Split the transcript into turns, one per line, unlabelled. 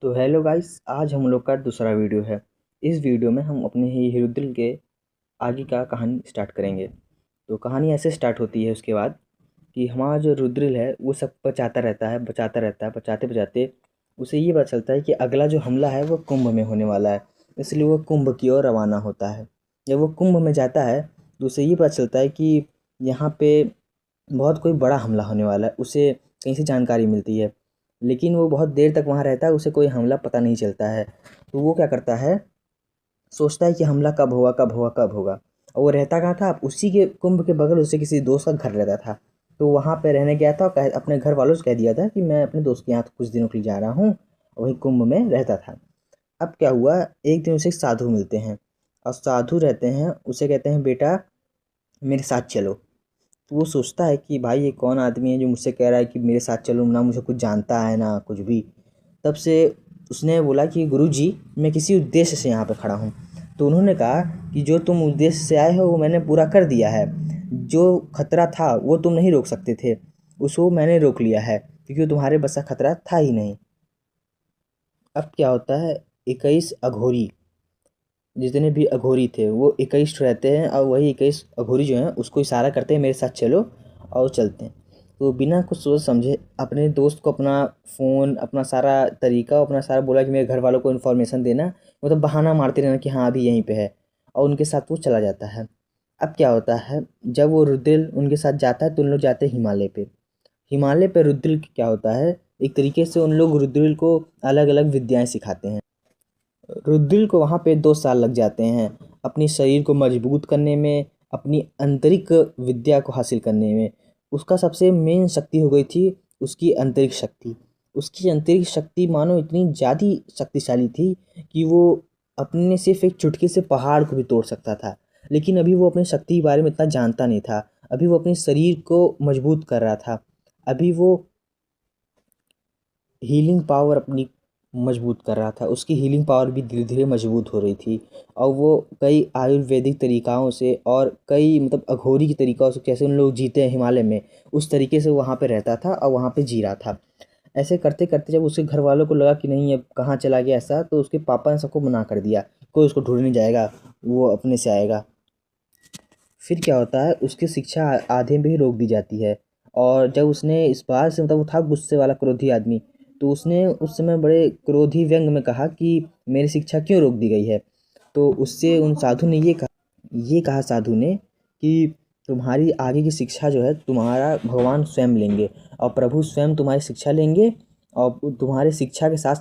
तो hello guys, आज हम लोग का दूसरा वीडियो है। इस वीडियो में हम अपने ही रुद्र के आगे का कहानी स्टार्ट करेंगे। तो कहानी ऐसे स्टार्ट होती है उसके बाद कि हमारा जो रुद्र है वो सब बचाता रहता है, बचाते बचाते उसे ये पता चलता है कि अगला जो हमला है वो कुंभ में होने वाला है। इसलिए वो कुंभ की ओर रवाना होता है। जब वो कुंभ में जाता है तो उसे ये पता चलता है कि यहाँ पे बहुत कोई बड़ा हमला होने वाला है। उसे कहीं से जानकारी मिलती है, लेकिन वो बहुत देर तक वहाँ रहता है, उसे कोई हमला पता नहीं चलता है। तो वो क्या करता है, सोचता है कि हमला कब होगा, कब होगा, कब होगा। और वो रहता कहाँ था, उसी के कुंभ के बगल उसे किसी दोस्त का घर रहता था। तो वहाँ पे रहने गया था और अपने घर वालों से कह दिया था कि मैं अपने दोस्त के यहाँ कुछ दिनों के लिए जा रहा हूँ। वही कुंभ में रहता था। अब क्या हुआ, एक दिन उसे एक साधु मिलते हैं और साधु रहते हैं, उसे कहते हैं बेटा मेरे साथ चलो। तो वो सोचता है कि भाई ये कौन आदमी है जो मुझसे कह रहा है कि मेरे साथ चलो, ना मुझे कुछ जानता है ना कुछ भी। तब से उसने बोला कि गुरुजी मैं किसी उद्देश्य से यहाँ पे खड़ा हूँ। तो उन्होंने कहा कि जो तुम उद्देश्य से आए हो वो मैंने पूरा कर दिया है। जो खतरा था वो तुम नहीं रोक सकते थे, उसको मैंने रोक लिया है, क्योंकि तुम्हारे बस का खतरा था ही नहीं। अब क्या होता है, 21 अघोरी, जितने भी अघोरी थे वो 21 रहते हैं, और वही 21 अघोरी जो हैं उसको इशारा करते हैं मेरे साथ चलो, और चलते हैं। तो बिना कुछ सोच समझे अपने दोस्त को अपना फ़ोन, अपना सारा तरीका, अपना सारा बोला कि मेरे घर वालों को इन्फॉर्मेशन देना, मतलब बहाना मारते रहना कि हाँ अभी यहीं पे है, और उनके साथ वो चला जाता है। अब क्या होता है, जब वो रुद्र उनके साथ जाता है तो उन लोग जाते हैं हिमालय पे। हिमालय पे रुद्र क्या होता है, एक तरीके से उन लोग रुद्र को अलग अलग विद्याएं सिखाते हैं। रुद्र को वहाँ पे 2 साल लग जाते हैं अपनी शरीर को मजबूत करने में, अपनी आंतरिक विद्या को हासिल करने में। उसका सबसे मेन शक्ति हो गई थी उसकी आंतरिक शक्ति। उसकी आंतरिक शक्ति मानो इतनी ज़्यादा शक्तिशाली थी कि वो अपने सिर्फ एक चुटकी से पहाड़ को भी तोड़ सकता था। लेकिन अभी वो अपनी शक्ति के बारे में इतना जानता नहीं था। अभी वो अपने शरीर को मजबूत कर रहा था। अभी वो हीलिंग पावर अपनी मजबूत कर रहा था। उसकी हीलिंग पावर भी धीरे धीरे मजबूत हो रही थी, और वो कई आयुर्वेदिक तरीक़ाओं से और कई मतलब अघोरी की तरीक़ों से, जैसे उन लोग जीते हैं हिमालय में, उस तरीके से वहाँ पे रहता था और वहाँ पे जी रहा था। ऐसे करते करते जब उसके घर वालों को लगा कि नहीं अब कहाँ चला गया ऐसा, तो उसके पापा ने सबको मना कर दिया, कोई उसको ढूंढने जाएगा, वो अपने से आएगा। फिर क्या होता है, उसकी शिक्षा आधे में ही रोक दी जाती है। और जब उसने इस बार से, मतलब वो था गुस्से वाला क्रोधी आदमी, तो उसने उस समय बड़े क्रोधी व्यंग में कहा कि मेरी शिक्षा क्यों रोक दी गई है। तो उससे उन साधु ने ये कहा साधु ने कि तुम्हारी आगे की शिक्षा जो है तुम्हारा भगवान स्वयं लेंगे, और प्रभु स्वयं तुम्हारी शिक्षा लेंगे, और तुम्हारे शिक्षा के साथ